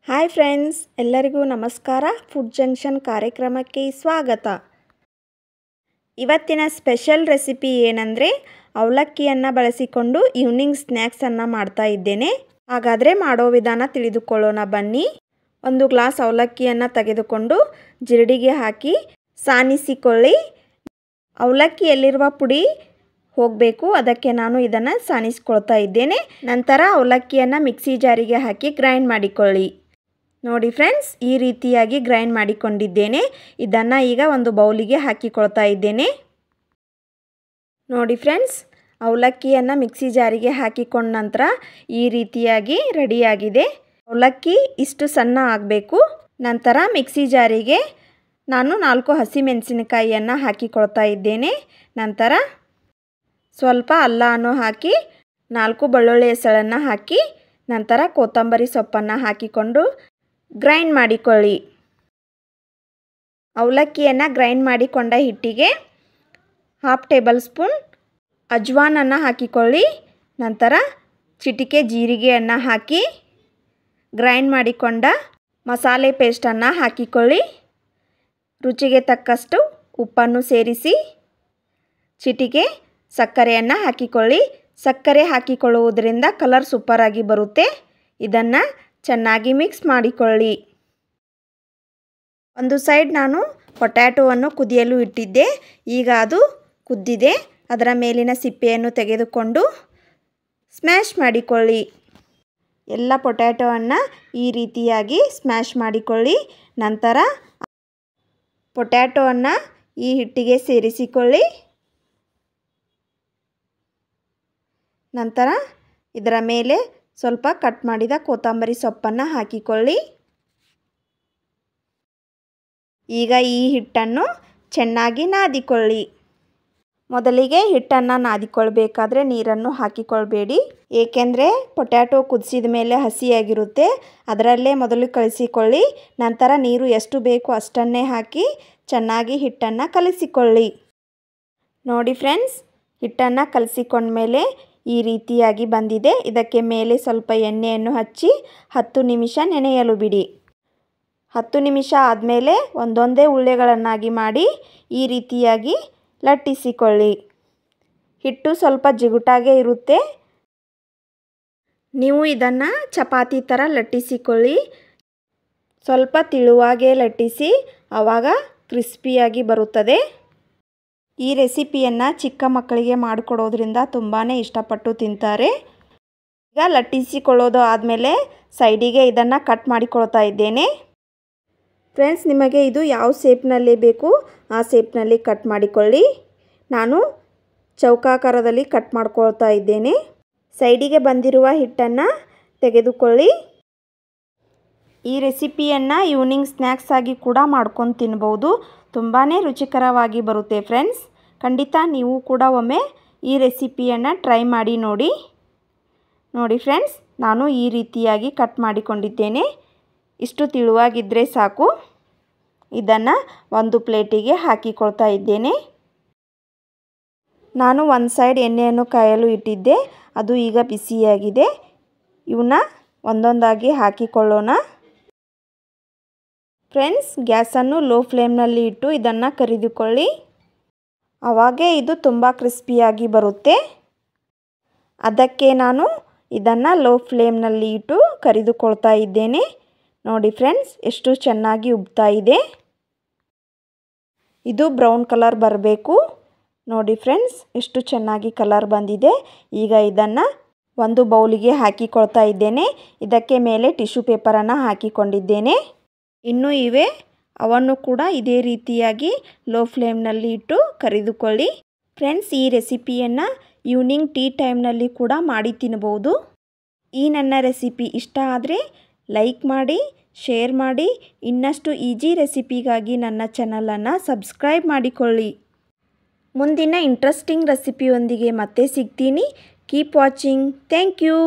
Hi friends, ಎಲ್ಲರಿಗೂ ನಮಸ್ಕಾರ. Food junction ಕಾರ್ಯಕ್ರಮಕ್ಕೆ ಸ್ವಾಗತ. ಇವತ್ತಿನ ಸ್ಪೆಷಲ್ ರೆಸಿಪಿ ಏನಂದರೆ ಅವಲಕ್ಕಿಯನ್ನು ಬಳಸಿಕೊಂಡು ಈವ್ನಿಂಗ್ ಸ್ನ್ಯಾಕ್ಸನ್ನು ಮಾಡ್ತಾ ಇದ್ದೇನೆ. ಹಾಗಾದರೆ ಮಾಡೋ ವಿಧಾನ ತಿಳಿದುಕೊಳ್ಳೋಣ ಬನ್ನಿ. 1 ಗ್ಲಾಸ್ ಅವಲಕ್ಕಿಯನ್ನು ತೆಗೆದುಕೊಂಡು ಜಿರಡಿಗೆ ಹಾಕಿ ಸಾನಿಸಿಕೊಳ್ಳಿ. ಅವಲಕ್ಕಿಯಲ್ಲಿರುವ ಪುಡಿ ಹೋಗಬೇಕು, ಅದಕ್ಕೆ ನಾನು ಇದನ್ನು ಸಾನಿಸ್ಕೊಳ್ತಾ ಇದ್ದೇನೆ. ನಂತರ ಅವಲಕ್ಕಿಯನ್ನು ಮಿಕ್ಸಿ ಜಾರಿಗೆ ಹಾಕಿ ಗ್ರೈಂಡ್ ಮಾಡಿಕೊಳ್ಳಿ. ನೋಡಿ ಫ್ರೆಂಡ್ಸ್, ಈ ರೀತಿಯಾಗಿ ಗ್ರೈಂಡ್ ಮಾಡಿಕೊಂಡಿದ್ದೇನೆ. ಇದನ್ನು ಈಗ ಒಂದು ಬೌಲಿಗೆ ಹಾಕಿಕೊಳ್ತಾ ಇದ್ದೇನೆ. ನೋಡಿ ಫ್ರೆಂಡ್ಸ್, ಅವಲಕ್ಕಿಯನ್ನು ಮಿಕ್ಸಿ ಜಾರಿಗೆ ಹಾಕಿಕೊಂಡ ನಂತರ ಈ ರೀತಿಯಾಗಿ ರೆಡಿಯಾಗಿದೆ. ಅವಲಕ್ಕಿ ಇಷ್ಟು ಸಣ್ಣ ಆಗಬೇಕು. ನಂತರ ಮಿಕ್ಸಿ ಜಾರಿಗೆ ನಾನು 4 ಹಸಿಮೆಣಸಿನಕಾಯಿಯನ್ನು ಹಾಕಿಕೊಳ್ತಾ ಇದ್ದೇನೆ. ನಂತರ ಸ್ವಲ್ಪ ಅಲ್ಲವನ್ನು ಹಾಕಿ 4 ಬೆಳ್ಳುಳ್ಳಿ ಹೆಸಳನ್ನು ಹಾಕಿ ನಂತರ ಕೊತ್ತಂಬರಿ ಸೊಪ್ಪನ್ನು ಹಾಕಿಕೊಂಡು ಗ್ರೈಂಡ್ ಮಾಡಿಕೊಳ್ಳಿ. ಅವಲಕ್ಕಿಯನ್ನು ಗ್ರೈಂಡ್ ಮಾಡಿಕೊಂಡ ಹಿಟ್ಟಿಗೆ 1/2 ಟೇಬಲ್ ಸ್ಪೂನ್ ಅಜ್ವಾನನ್ನು ಹಾಕಿಕೊಳ್ಳಿ. ನಂತರ ಚಿಟಿಕೆ ಜೀರಿಗೆಯನ್ನು ಹಾಕಿ ಗ್ರೈಂಡ್ ಮಾಡಿಕೊಂಡ ಮಸಾಲೆ ಪೇಸ್ಟನ್ನು ಹಾಕಿಕೊಳ್ಳಿ. ರುಚಿಗೆ ತಕ್ಕಷ್ಟು ಉಪ್ಪನ್ನು ಸೇರಿಸಿ ಚಿಟಿಕೆ ಸಕ್ಕರೆಯನ್ನು ಹಾಕಿಕೊಳ್ಳಿ. ಸಕ್ಕರೆ ಹಾಕಿಕೊಳ್ಳುವುದರಿಂದ ಕಲರ್ ಸೂಪರಾಗಿ ಬರುತ್ತೆ. ಇದನ್ನು ಚೆನ್ನಾಗಿ ಮಿಕ್ಸ್ ಮಾಡಿಕೊಳ್ಳಿ. ಒಂದು ಸೈಡ್ ನಾನು ಪೊಟ್ಯಾಟೋವನ್ನು ಕುದಿಯಲು ಇಟ್ಟಿದ್ದೆ. ಈಗ ಅದು ಕುದ್ದಿದೆ. ಅದರ ಮೇಲಿನ ಸಿಪ್ಪೆಯನ್ನು ತೆಗೆದುಕೊಂಡು ಸ್ಮ್ಯಾಶ್ ಮಾಡಿಕೊಳ್ಳಿ. ಎಲ್ಲ ಪೊಟ್ಯಾಟೋವನ್ನು ಈ ರೀತಿಯಾಗಿ ಸ್ಮ್ಯಾಶ್ ಮಾಡಿಕೊಳ್ಳಿ. ನಂತರ ಪೊಟ್ಯಾಟೋವನ್ನು ಈ ಹಿಟ್ಟಿಗೆ ಸೇರಿಸಿಕೊಳ್ಳಿ. ನಂತರ ಇದರ ಮೇಲೆ ಸ್ವಲ್ಪ ಕಟ್ ಮಾಡಿದ ಕೊತ್ತಂಬರಿ ಸೊಪ್ಪನ್ನು ಹಾಕಿಕೊಳ್ಳಿ. ಈಗ ಈ ಹಿಟ್ಟನ್ನು ಚೆನ್ನಾಗಿ ನಾದಿಕೊಳ್ಳಿ. ಮೊದಲಿಗೆ ಹಿಟ್ಟನ್ನು ನಾದಿಕೊಳ್ಬೇಕಾದ್ರೆ ನೀರನ್ನು ಹಾಕಿಕೊಳ್ಬೇಡಿ, ಏಕೆಂದರೆ ಪೊಟ್ಯಾಟೊ ಕುದಿಸಿದ ಮೇಲೆ ಹಸಿಯಾಗಿರುತ್ತೆ. ಅದರಲ್ಲೇ ಮೊದಲು ಕಲಿಸಿಕೊಳ್ಳಿ. ನಂತರ ನೀರು ಎಷ್ಟು ಬೇಕು ಅಷ್ಟನ್ನೇ ಹಾಕಿ ಚೆನ್ನಾಗಿ ಹಿಟ್ಟನ್ನು ಕಲಿಸಿಕೊಳ್ಳಿ. ನೋಡಿ ಫ್ರೆಂಡ್ಸ್, ಹಿಟ್ಟನ್ನು ಕಲಿಸಿಕೊಂಡ್ಮೇಲೆ ಈ ರೀತಿಯಾಗಿ ಬಂದಿದೆ. ಇದಕ್ಕೆ ಮೇಲೆ ಸ್ವಲ್ಪ ಎಣ್ಣೆಯನ್ನು ಹಚ್ಚಿ 10 ನಿಮಿಷ ನೆನೆಯಲು ಬಿಡಿ. 10 ನಿಮಿಷ ಆದಮೇಲೆ ಒಂದೊಂದೇ ಉಳ್ಳೆಗಳನ್ನಾಗಿ ಮಾಡಿ ಈ ರೀತಿಯಾಗಿ ಲಟ್ಟಿಸಿಕೊಳ್ಳಿ. ಹಿಟ್ಟು ಸ್ವಲ್ಪ ಜಿಗುಟಾಗೇ ಇರುತ್ತೆ. ನೀವು ಇದನ್ನು ಚಪಾತಿ ಥರ ಲಟ್ಟಿಸಿಕೊಳ್ಳಿ. ಸ್ವಲ್ಪ ತಿಳುವಾಗೇ ಲಟ್ಟಿಸಿ, ಆವಾಗ ಕ್ರಿಸ್ಪಿಯಾಗಿ ಬರುತ್ತದೆ. ಈ ರೆಸಿಪಿಯನ್ನು ಚಿಕ್ಕ ಮಕ್ಕಳಿಗೆ ಮಾಡಿಕೊಡೋದ್ರಿಂದ ತುಂಬಾ ಇಷ್ಟಪಟ್ಟು ತಿಂತಾರೆ. ಈಗ ಲಟ್ಟಿಸಿಕೊಳ್ಳೋದು ಆದಮೇಲೆ ಸೈಡಿಗೆ ಇದನ್ನು ಕಟ್ ಮಾಡಿಕೊಳ್ತಾ ಇದ್ದೇನೆ. ಫ್ರೆಂಡ್ಸ್, ನಿಮಗೆ ಇದು ಯಾವ ಶೇಪ್ನಲ್ಲಿ ಬೇಕು ಆ ಶೇಪ್ನಲ್ಲಿ ಕಟ್ ಮಾಡಿಕೊಳ್ಳಿ. ನಾನು ಚೌಕಾಕಾರದಲ್ಲಿ ಕಟ್ ಮಾಡ್ಕೊಳ್ತಾ ಇದ್ದೇನೆ. ಸೈಡಿಗೆ ಬಂದಿರುವ ಹಿಟ್ಟನ್ನು ತೆಗೆದುಕೊಳ್ಳಿ. ಈ ರೆಸಿಪಿಯನ್ನು ಈವ್ನಿಂಗ್ ಸ್ನ್ಯಾಕ್ಸ್ ಆಗಿ ಕೂಡ ಮಾಡ್ಕೊಂಡು ತಿನ್ಬೋದು. ತುಂಬಾ ರುಚಿಕರವಾಗಿ ಬರುತ್ತೆ ಫ್ರೆಂಡ್ಸ್. ಖಂಡಿತ ನೀವು ಕೂಡ ಒಮ್ಮೆ ಈ ರೆಸಿಪಿಯನ್ನು ಟ್ರೈ ಮಾಡಿ ನೋಡಿ. ನೋಡಿ ಫ್ರೆಂಡ್ಸ್, ನಾನು ಈ ರೀತಿಯಾಗಿ ಕಟ್ ಮಾಡಿಕೊಂಡಿದ್ದೇನೆ. ಇಷ್ಟು ತಿಳುವಾಗಿದ್ದರೆ ಸಾಕು. ಇದನ್ನು ಒಂದು ಪ್ಲೇಟಿಗೆ ಹಾಕಿಕೊಳ್ತಾ ಇದ್ದೇನೆ. ನಾನು ಒಂದು ಸೈಡ್ ಎಣ್ಣೆಯನ್ನು ಕಾಯಲು ಇಟ್ಟಿದ್ದೆ, ಅದು ಈಗ ಬಿಸಿಯಾಗಿದೆ. ಇವನ್ನ ಒಂದೊಂದಾಗಿ ಹಾಕಿಕೊಳ್ಳೋಣ. ಫ್ರೆಂಡ್ಸ್, ಗ್ಯಾಸನ್ನು ಲೋ ಫ್ಲೇಮ್ನಲ್ಲಿ ಇಟ್ಟು ಇದನ್ನು ಕರಿದುಕೊಳ್ಳಿ. ಆವಾಗೇ ಇದು ತುಂಬ ಕ್ರಿಸ್ಪಿಯಾಗಿ ಬರುತ್ತೆ. ಅದಕ್ಕೆ ನಾನು ಇದನ್ನು ಲೋ ಫ್ಲೇಮ್ನಲ್ಲಿ ಇಟ್ಟು ಕರಿದುಕೊಳ್ತಾ ಇದ್ದೇನೆ. ನೋಡಿ ಫ್ರೆಂಡ್ಸ್, ಎಷ್ಟು ಚೆನ್ನಾಗಿ ಉಬ್ತಾ ಇದೆ. ಇದು ಬ್ರೌನ್ ಕಲರ್ ಬರಬೇಕು. ನೋಡಿ ಫ್ರೆಂಡ್ಸ್, ಎಷ್ಟು ಚೆನ್ನಾಗಿ ಕಲರ್ ಬಂದಿದೆ. ಈಗ ಇದನ್ನು ಒಂದು ಬೌಲಿಗೆ ಹಾಕಿಕೊಳ್ತಾ ಇದ್ದೇನೆ. ಇದಕ್ಕೆ ಮೇಲೆ ಟಿಶ್ಯೂ ಪೇಪರನ್ನು ಹಾಕಿಕೊಂಡಿದ್ದೇನೆ. ಇನ್ನೂ ಇವೆ, ಅವನ್ನು ಕೂಡ ಇದೇ ರೀತಿಯಾಗಿ ಲೋ ಫ್ಲೇಮ್ನಲ್ಲಿ ಇಟ್ಟು ಕರಿದುಕೊಳ್ಳಿ. ಫ್ರೆಂಡ್ಸ್, ಈ ರೆಸಿಪಿಯನ್ನು ಈವ್ನಿಂಗ್ ಟೀ ಟೈಮ್ನಲ್ಲಿ ಕೂಡ ಮಾಡಿ ತಿನ್ಬೋದು. ಈ ನನ್ನ ರೆಸಿಪಿ ಇಷ್ಟ ಆದರೆ ಲೈಕ್ ಮಾಡಿ, ಶೇರ್ ಮಾಡಿ. ಇನ್ನಷ್ಟು ಈಜಿ ರೆಸಿಪಿಗಾಗಿ ನನ್ನ ಚಾನಲನ್ನು ಸಬ್ಸ್ಕ್ರೈಬ್ ಮಾಡಿಕೊಳ್ಳಿ. ಮುಂದಿನ ಇಂಟ್ರೆಸ್ಟಿಂಗ್ ರೆಸಿಪಿಯೊಂದಿಗೆ ಮತ್ತೆ ಸಿಗ್ತೀನಿ. Keep watching. Thank you.